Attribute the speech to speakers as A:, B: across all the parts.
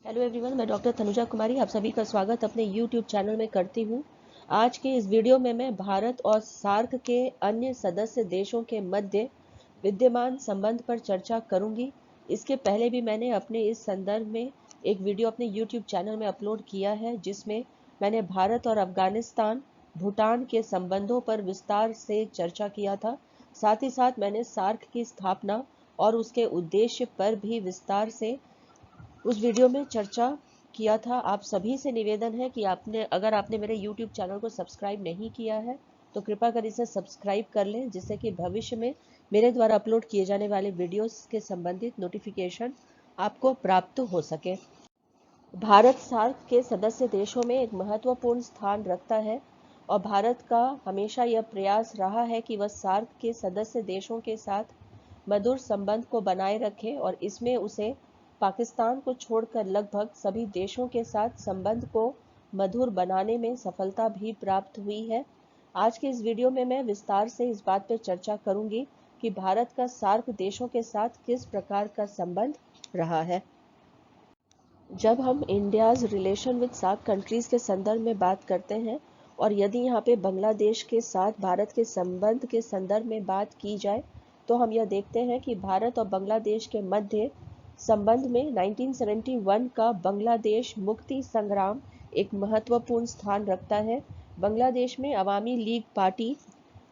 A: Hello everyone, मैं doctor Tanuja कुमारी आप सभी का स्वागत अपने यूट्यूब चैनल में करती हूँ। आज के इस वीडियो में मैं भारत और सार्क के अन्य सदस्य देशों के मध्य विद्यमान संबंध पर चर्चा करूंगी। इसके पहले भी मैंने अपने इस संदर्भ में एक वीडियो अपने यूट्यूब चैनल में अपलोड किया है, जिसमें मैंने भारत और अफगानिस्तान भूटान के संबंधों पर विस्तार से चर्चा किया था। साथ ही साथ मैंने सार्क की स्थापना और उसके उद्देश्य पर भी विस्तार से उस वीडियो में चर्चा किया था। आप सभी से निवेदन है कि अगर आपने मेरे YouTube चैनल को सब्सक्राइब नहीं किया है तो कृपया कर इसे सब्सक्राइब कर लें, जिससे कि भविष्य में मेरे द्वारा अपलोड किए जाने वाले वीडियोस के संबंधित नोटिफिकेशन आपको प्राप्त हो सके। भारत सार्क के सदस्य देशों में एक महत्वपूर्ण स्थान रखता है और भारत का हमेशा यह प्रयास रहा है कि वह सार्क के सदस्य देशों के साथ मधुर संबंध को बनाए रखे, और इसमें उसे पाकिस्तान को छोड़कर लगभग सभी देशों के साथ संबंध को मधुर बनाने में सफलता भी प्राप्त हुई है। आज के इस वीडियो में मैं विस्तार से इस बात पर चर्चा करूंगी कि भारत का सार्क देशों के साथ किस प्रकार का संबंध रहा है। जब हम India's relation with SAARC countries के संदर्भ में बात करते हैं, और यदि यहाँ पे बांग्लादेश के साथ भारत के संबंध के संदर्भ में बात की जाए, तो हम यह देखते हैं कि भारत और बांग्लादेश के मध्य संबंध में 1971 का बांग्लादेश मुक्ति संग्राम एक महत्वपूर्ण स्थान रखता है। बांग्लादेश में अवामी लीग पार्टी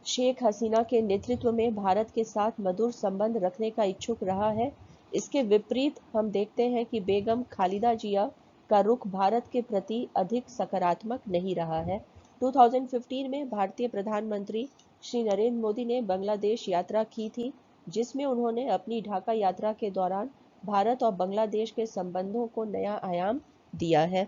A: शेख हसीना के नेतृत्व में भारत के साथ मधुर संबंध रखने का इच्छुक रहा है। इसके विपरीत हम देखते हैं कि बेगम खालिदा जिया का रुख भारत के प्रति अधिक सकारात्मक नहीं रहा है। 2015 में भारतीय प्रधानमंत्री श्री नरेंद्र मोदी ने बांग्लादेश यात्रा की थी, जिसमें उन्होंने अपनी ढाका यात्रा के दौरान भारत और बांग्लादेश के संबंधों को नया आयाम दिया है।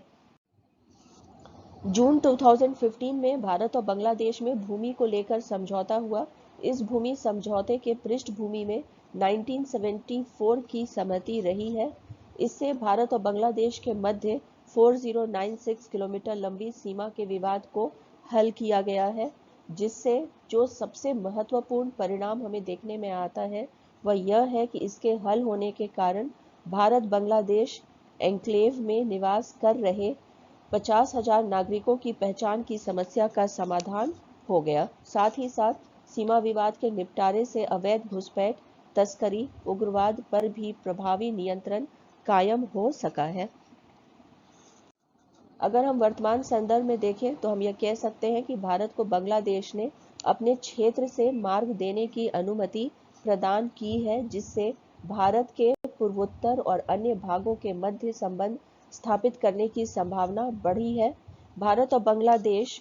A: जून 2015 में भारत और बांग्लादेश में भूमि को लेकर समझौता हुआ। इस भूमि समझौते के पृष्ठभूमि में 1974 की सहमति रही है। इससे भारत और बांग्लादेश के मध्य 4096 किलोमीटर लंबी सीमा के विवाद को हल किया गया है, जिससे जो सबसे महत्वपूर्ण परिणाम हमें देखने में आता है वह यह है कि इसके हल होने के कारण भारत बांग्लादेश एन्क्लेव में निवास कर रहे 50,000 नागरिकों की पहचान की समस्या का समाधान हो गया। साथ ही साथ सीमा विवाद के निपटारे से अवैध घुसपैठ, तस्करी, उग्रवाद पर भी प्रभावी नियंत्रण कायम हो सका है। अगर हम वर्तमान संदर्भ में देखें तो हम यह कह सकते हैं कि भारत को बांग्लादेश ने अपने क्षेत्र से मार्ग देने की अनुमति प्रदान की है, जिससे भारत के पूर्वोत्तर और अन्य भागों के मध्य संबंध स्थापित करने की संभावना बढ़ी है। भारत और बांग्लादेश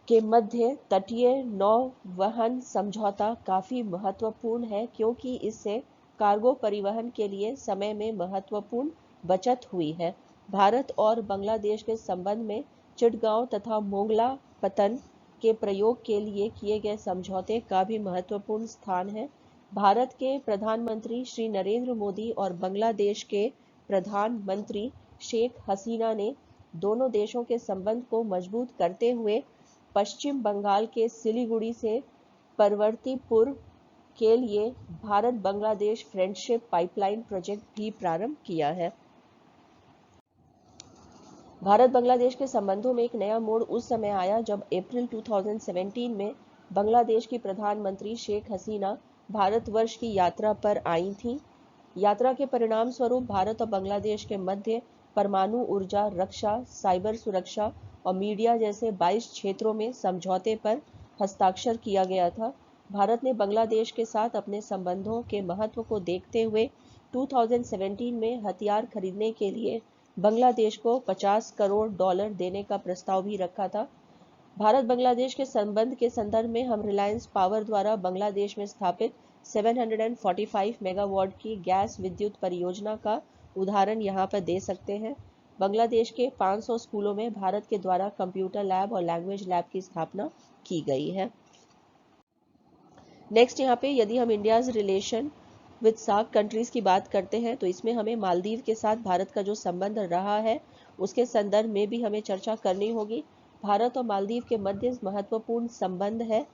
A: के मध्य तटीय नौवहन समझौता काफी महत्वपूर्ण है, क्योंकि इससे कार्गो परिवहन के लिए समय में महत्वपूर्ण बचत हुई है। भारत और बांग्लादेश के संबंध में चिटगांव तथा मोंगला पतन के प्रयोग के लिए किए गए समझौते का भी महत्वपूर्ण स्थान है। भारत के प्रधानमंत्री श्री नरेंद्र मोदी और बांग्लादेश के प्रधानमंत्री शेख हसीना ने दोनों देशों के संबंध को मजबूत करते हुए पश्चिम बंगाल के सिलीगुड़ी से पार्वतीपुर के लिए Bharat Bangladesh friendship pipeline project भी प्रारंभ किया है। भारत बांग्लादेश के संबंधों में एक नया मोड़ उस समय आया जब अप्रैल 2017 में बांग्लादेश की प्रधानमंत्री शेख हसीना भारतवर्ष की यात्रा पर आई थीं। यात्रा के परिणाम स्वरूप भारत और बांग्लादेश के मध्य परमाणु ऊर्जा, रक्षा, साइबर सुरक्षा और मीडिया जैसे 22 क्षेत्रों में समझौते पर हस्ताक्षर किया गया था। भारत ने बांग्लादेश के साथ अपने संबंधों के महत्व को देखते हुए 2017 में हथियार खरीदने के लिए बांग्लादेश को $50 करोड़ देने का प्रस्ताव भी रखा था। भारत बांग्लादेश के संबंध के संदर्भ में हम रिलायंस पावर द्वारा बांग्लादेश में स्थापित 745 मेगावाट की गैस विद्युत परियोजना का उदाहरण यहाँ पर दे सकते हैं। बांग्लादेश के 500 स्कूलों में भारत के द्वारा कंप्यूटर लैब और लैंग्वेज लैब की स्थापना की गई है। नेक्स्ट यहाँ पे यदि हम India's relation with SAARC countries की बात करते हैं, तो इसमें हमें मालदीव के साथ भारत का जो संबंध रहा है उसके संदर्भ में भी हमें चर्चा करनी होगी। भारत और मालदीव के मध्य महत्वपूर्ण संबंध है।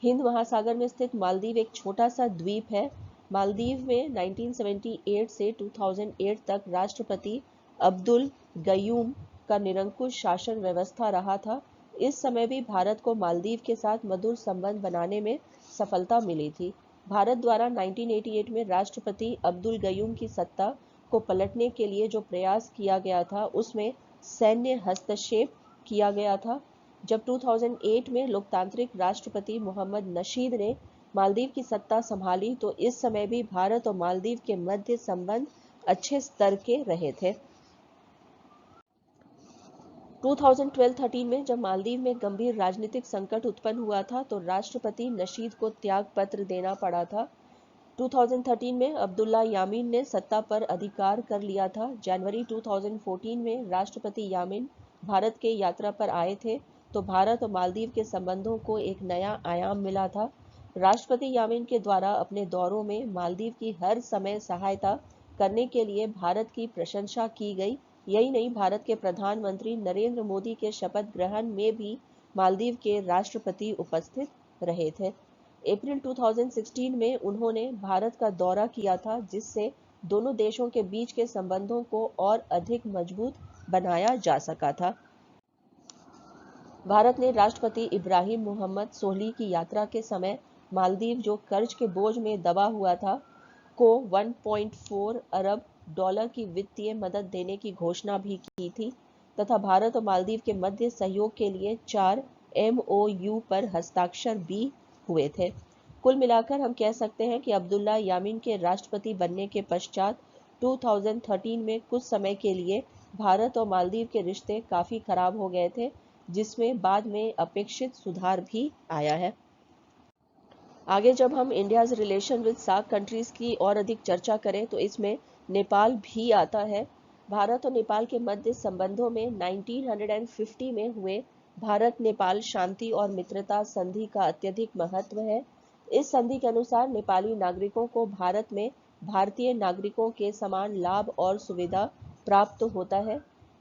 A: हिंद महासागर में स्थित मालदीव एक छोटा सा द्वीप है। मालदीव में 1978 से 2008 तक राष्ट्रपति अब्दुल गयूम का निरंकुश शासन व्यवस्था रहा था। इस समय भी भारत को मालदीव के साथ मधुर संबंध बनाने में सफलता मिली थी। भारत द्वारा 1988 में राष्ट्रपति अब्दुल गयूम की सत्ता को पलटने के लिए जो प्रयास किया गया था उसमें सैन्य हस्तक्षेप किया गया था। जब 2008 में लोकतांत्रिक राष्ट्रपति मोहम्मद नशीद ने मालदीव की सत्ता संभाली तो इस समय भी भारत और मालदीव के मध्य संबंध अच्छे स्तर के रहे थे। 2012-13 में जब मालदीव में गंभीर राजनीतिक संकट उत्पन्न हुआ था तो राष्ट्रपति नशीद को त्याग पत्र देना पड़ा था। 2013 में अब्दुल्ला यामीन ने सत्ता पर अधिकार कर लिया था। जनवरी 2014 में राष्ट्रपति यामीन भारत के यात्रा पर आए थे तो भारत और मालदीव के संबंधों को एक नया आयाम मिला था। राष्ट्रपति यामीन के द्वारा अपने दौरों में मालदीव की हर समय सहायता करने के लिए भारत की प्रशंसा की गई। यही नहीं, भारत के प्रधानमंत्री नरेंद्र मोदी के शपथ ग्रहण में भी मालदीव के राष्ट्रपति उपस्थित रहे थे। अप्रैल 2016 में उन्होंने भारत का दौरा किया था जिससे दोनों देशों के बीच के संबंधों को और अधिक मजबूत बनाया जा सका था। भारत ने राष्ट्रपति इब्राहिम मोहम्मद सोलिह की यात्रा के समय मालदीव जो कर्ज के बोझ में दबा हुआ था को 1.4 अरब डॉलर की वित्तीय मदद देने की घोषणा भी की थी तथा भारत और मालदीव के मध्य सहयोग के लिए 4 MOU पर हस्ताक्षर भी हुए थे। कुल मिलाकर हम कह सकते हैं कि अब्दुल्ला यामीन के राष्ट्रपति बनने के पश्चात 2013 में कुछ समय के लिए भारत और मालदीव के रिश्ते काफी खराब हो गए थे, जिसमें बाद में अपेक्षित सुधार भी आया है। आगे जब हम India's relation with SAARC countries की और अधिक चर्चा करें तो इसमें नेपाल भी आता है। भारत और नेपाल के मध्य संबंधों में 1950 में हुए भारत नेपाल शांति और मित्रता संधि का अत्यधिक महत्व है। इस संधि के अनुसार नेपाली नागरिकों को भारत में भारतीय नागरिकों के समान लाभ और सुविधा प्राप्त होता है।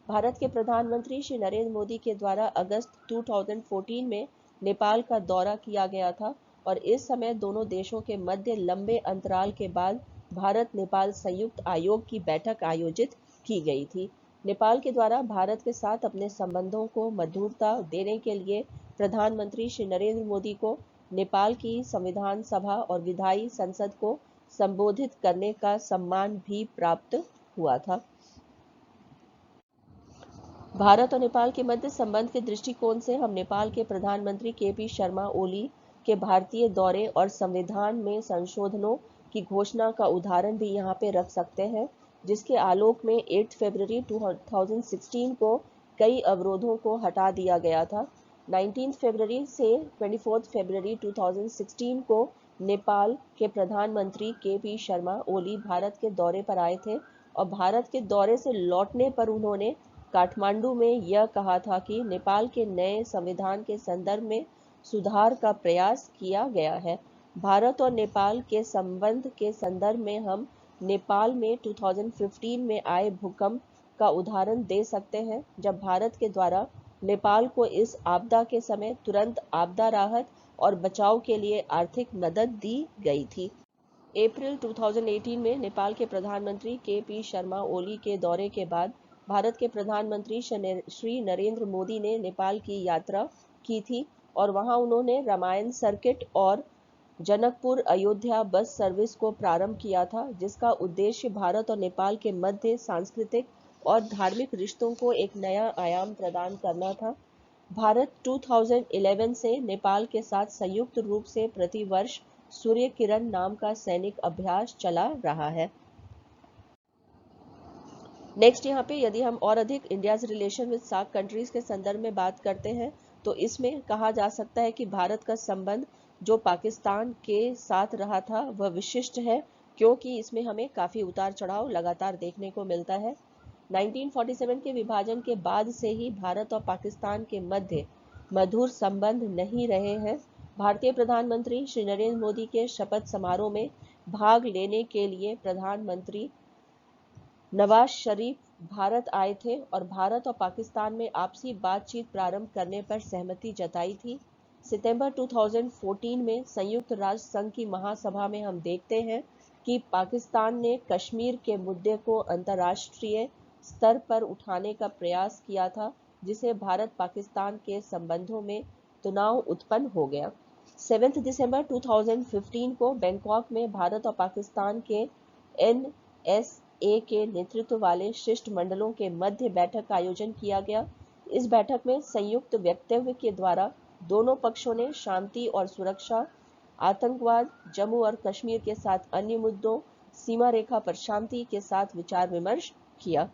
A: भारत के प्रधानमंत्री श्री नरेंद्र मोदी के द्वारा अगस्त 2014 में नेपाल का दौरा किया गया था और इस समय दोनों देशों के मध्य लंबे अंतराल के बाद भारत नेपाल संयुक्त आयोग की बैठक आयोजित की गई थी। नेपाल के द्वारा भारत के साथ अपने संबंधों को मधुरता देने के लिए प्रधानमंत्री श्री नरेंद्र मोदी को नेपाल की संविधान सभा और विधायी संसद को संबोधित करने का सम्मान भी प्राप्त हुआ था। भारत और नेपाल के मध्य संबंध के दृष्टिकोण से हम नेपाल के प्रधानमंत्री KP शर्मा ओली के भारतीय दौरे और संविधान में संशोधनों की घोषणा का उदाहरण भी यहाँ पे रख सकते हैं, जिसके आलोक में 8 फरवरी 2016 को कई अवरोधों को हटा दिया गया था। 19 फरवरी से 24 फरवरी 2016 को नेपाल के प्रधानमंत्री KP शर्मा ओली भारत के दौरे पर आए थे और भारत के दौरे से लौटने पर उन्होंने काठमांडू में यह कहा था कि नेपाल के नए संविधान के संदर्भ में सुधार का प्रयास किया गया है। भारत और नेपाल के संबंध के संदर्भ में हम नेपाल में 2015 में आए भूकंप का उदाहरण दे सकते हैं, जब भारत के द्वारा नेपाल को इस आपदा के समय तुरंत आपदा राहत और बचाव के लिए आर्थिक मदद दी गई थी। अप्रैल 2018 में नेपाल के प्रधानमंत्री KP शर्मा ओली के दौरे के बाद भारत के प्रधानमंत्री श्री नरेंद्र मोदी ने नेपाल की यात्रा की थी और वहां उन्होंने रामायण सर्किट और जनकपुर अयोध्या बस सर्विस को प्रारंभ किया था, जिसका उद्देश्य भारत और नेपाल के मध्य सांस्कृतिक और धार्मिक रिश्तों को एक नया आयाम प्रदान करना था। भारत 2011 से नेपाल के साथ संयुक्त रूप से प्रतिवर्ष सूर्य किरण नाम का सैनिक अभ्यास चला रहा है। नेक्स्ट यहाँ पे यदि हम और अधिक India's relation with SAARC countries के संदर्भ में बात करते हैं तो इसमें कहा जा सकता है कि भारत का संबंध जो पाकिस्तान के साथ रहा था वह विशिष्ट है, क्योंकि इसमें हमें काफी उतार चढ़ाव लगातार देखने को मिलता है। 1947 के विभाजन के बाद से ही भारत और पाकिस्तान के मध्य मधुर संबंध नहीं रहे हैं। भारतीय प्रधानमंत्री श्री नरेंद्र मोदी के शपथ समारोह में भाग लेने के लिए प्रधानमंत्री नवाज शरीफ भारत आए थे और भारत और पाकिस्तान में आपसी बातचीत प्रारंभ करने पर सहमति जताई थी। सितंबर 2014 में संयुक्त राष्ट्र संघ की महासभा में हम देखते हैं कि पाकिस्तान ने कश्मीर के मुद्दे को अंतर्राष्ट्रीय स्तर पर उठाने का प्रयास किया था, जिसे भारत पाकिस्तान के संबंधों में तनाव उत्पन्न हो गया। 7 दिसंबर 2015 को बैंकॉक में भारत और पाकिस्तान के NSA के नेतृत्व वाले शिष्टमंडलों के मध्य बैठक का आयोजन किया गया। इस बैठक में संयुक्त वक्तव्य के द्वारा दोनों पक्षों ने शांति और सुरक्षा, आतंकवाद, जम्मू और कश्मीर के साथ अन्य मुद्दों, सीमा रेखा पर शांति के साथ विचार विमर्श किया।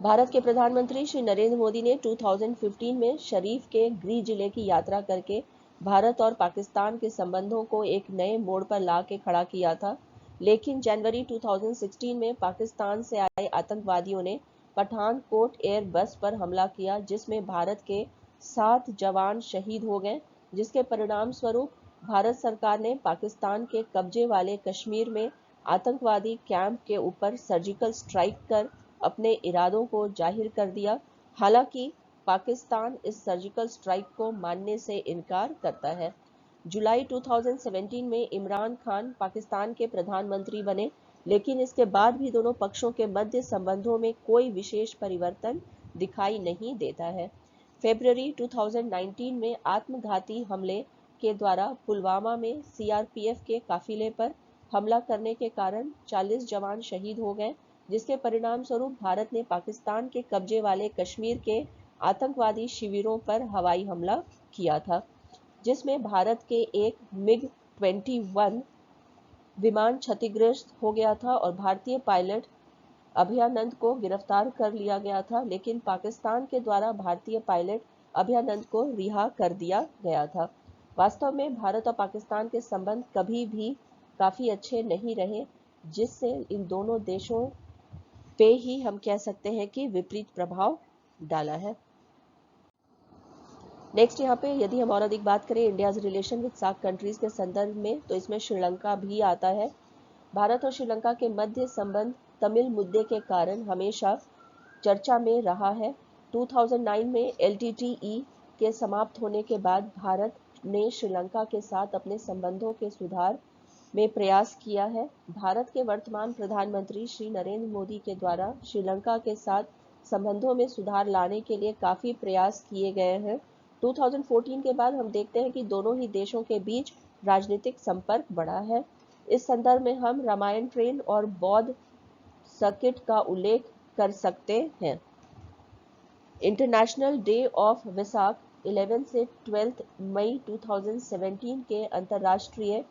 A: भारत के प्रधानमंत्री श्री नरेंद्र मोदी ने 2015 में शरीफ के गृह जिले की यात्रा करके भारत और पाकिस्तान के संबंधों को एक नए मोड़ पर ला के खड़ा किया था, लेकिन जनवरी 2016 में पाकिस्तान से आए आतंकवादियों ने पठानकोट एयर बस पर हमला किया, जिसमें भारत के 7 जवान शहीद हो गए, जिसके परिणाम स्वरूप भारत सरकार ने पाकिस्तान के कब्जे वाले कश्मीर में आतंकवादी कैंप के ऊपर सर्जिकल स्ट्राइक कर अपने इरादों को जाहिर कर दिया। हालांकि पाकिस्तान इस सर्जिकल स्ट्राइक को मानने से इनकार करता है। जुलाई 2017 में इमरान खान पाकिस्तान के प्रधानमंत्री बने, लेकिन इसके बाद भी दोनों पक्षों के मध्य संबंधों में कोई विशेष परिवर्तन दिखाई नहीं देता है। फरवरी 2019 में आत्मघाती हमले के द्वारा पुलवामा में CRPF के काफिले पर हमला करने के कारण 40 जवान शहीद हो गए, जिसके परिणाम स्वरूप भारत ने पाकिस्तान के कब्जे वाले कश्मीर के आतंकवादी शिविरों पर हवाई हमला किया था, जिसमें भारत के एक MiG-21 विमान क्षतिग्रस्त हो गया था और भारतीय पायलट अभयानंद को गिरफ्तार कर लिया गया था, लेकिन पाकिस्तान के द्वारा भारतीय पायलट अभयानंद को रिहा कर दिया गया था। वास्तव में भारत और पाकिस्तान के संबंध कभी भी काफी अच्छे नहीं रहे, जिससे इन दोनों देशों पे ही हम कह सकते हैं कि विपरीत प्रभाव डाला है। नेक्स्ट यहाँ पे यदि हम और अधिक बात करें India's relation with SAARC countries के संदर्भ में, तो इसमें श्रीलंका भी आता है। भारत और श्रीलंका के मध्य संबंध तमिल मुद्दे के कारण हमेशा चर्चा में रहा है। 2009 में LTTE के समाप्त होने के बाद भारत ने श्रीलंका के साथ अपने संबंधों के सुधार में प्रयास किया है। भारत के वर्तमान प्रधानमंत्री श्री नरेंद्र मोदी के द्वारा श्रीलंका के साथ संबंधों में सुधार लाने के लिए काफी प्रयास किए गए हैं। 2014 के बाद हम देखते हैं कि दोनों ही देशों के बीच राजनीतिक संपर्क बढ़ा है। इस संदर्भ में हम रामायण ट्रेन और बौद्ध सर्किट का उल्लेख कर सकते हैं। इंटरनेशनल डे ऑफ वैसाख 11 से 12 मई 2017 के अंतर्राष्ट्रीय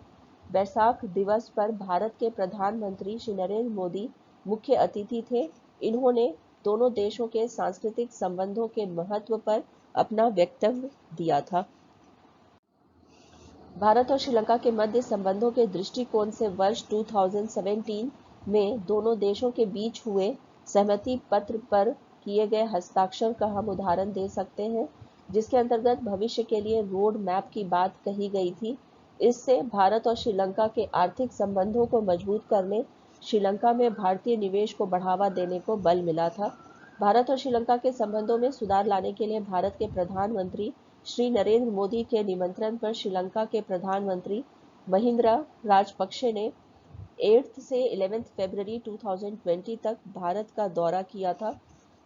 A: वैसाख दिवस पर भारत के प्रधानमंत्री श्री नरेंद्र मोदी मुख्य अतिथि थे। इन्होंने दोनों देशों के सांस्कृतिक संबंधों के महत्व पर अपना वक्तव्य दिया था। भारत और श्रीलंका के मध्य संबंधों के दृष्टिकोण से वर्ष 2017 में दोनों देशों के बीच हुए सहमति पत्र पर किए गए हस्ताक्षर का हम उदाहरण दे सकते हैं, जिसके अंतर्गत भविष्य के लिए रोड मैप की बात कही गई थी। इससे भारत और श्रीलंका के आर्थिक संबंधों को मजबूत करने, श्रीलंका में भारतीय निवेश को बढ़ावा देने को बल मिला था। भारत और श्रीलंका के संबंधों में सुधार लाने के लिए भारत के प्रधानमंत्री श्री नरेंद्र मोदी के निमंत्रण पर श्रीलंका के प्रधानमंत्री महिंद्रा राजपक्षे ने 8 से 11 फरवरी 2020 तक भारत का दौरा किया था।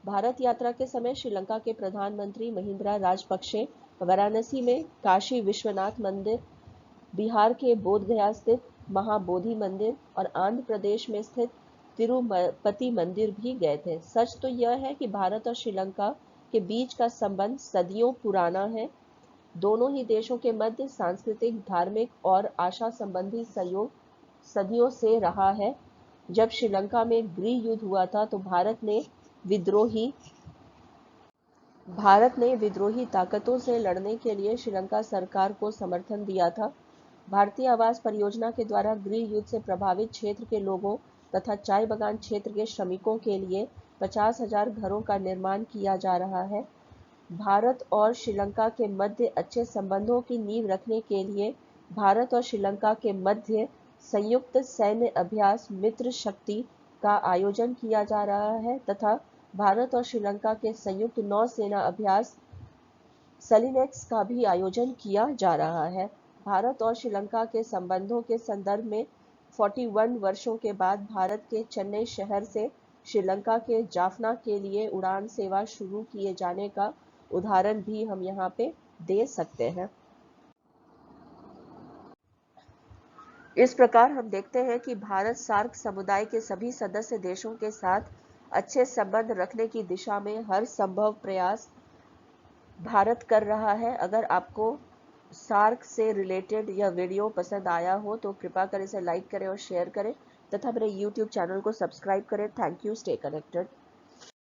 A: भारत यात्रा के समय श्रीलंका के प्रधानमंत्री महिंद्रा राजपक्षे वाराणसी में काशी विश्वनाथ मंदिर, बिहार के बोधगया स्थित महाबोधि मंदिर और आंध्र प्रदेश में स्थित तिरुपति मंदिर भी गए थे। सच तो यह है कि भारत और श्रीलंका के बीच का संबंध सदियों पुराना है। दोनों ही देशों के मध्य सांस्कृतिक, धार्मिक और आशा संबंधी सहयोग सदियों से रहा है। जब श्रीलंका में गृह युद्ध हुआ था तो भारत ने विद्रोही ताकतों से लड़ने के लिए श्रीलंका सरकार को समर्थन दिया था। भारतीय आवास परियोजना के द्वारा गृह युद्ध से प्रभावित क्षेत्र के लोगों तथा चाय बगान क्षेत्र के श्रमिकों के लिए 50,000 घरों का निर्माण किया जा रहा है। भारत और श्रीलंका के मध्य अच्छे संबंधों की नींव रखने के लिए भारत और श्रीलंका के मध्य संयुक्त सैन्य अभ्यास मित्र शक्ति का आयोजन किया जा रहा है तथा भारत और श्रीलंका के संयुक्त नौसेना अभ्यास सलिनेक्स का भी आयोजन किया जा रहा है। भारत और श्रीलंका के संबंधों के संदर्भ में 41 वर्षों के बाद भारत के चेन्नई शहर से श्रीलंका के जाफना के लिए उड़ान सेवा शुरू किए जाने का उदाहरण भी हम यहाँ पे दे सकते हैं। इस प्रकार हम देखते हैं कि भारत सार्क समुदाय के सभी सदस्य देशों के साथ अच्छे संबंध रखने की दिशा में हर संभव प्रयास भारत कर रहा है। अगर आपको सार्क से रिलेटेड यह वीडियो पसंद आया हो तो कृपया कर इसे लाइक करें और शेयर करें तथा मेरे YouTube चैनल को सब्सक्राइब करें। Thank you. Stay connected.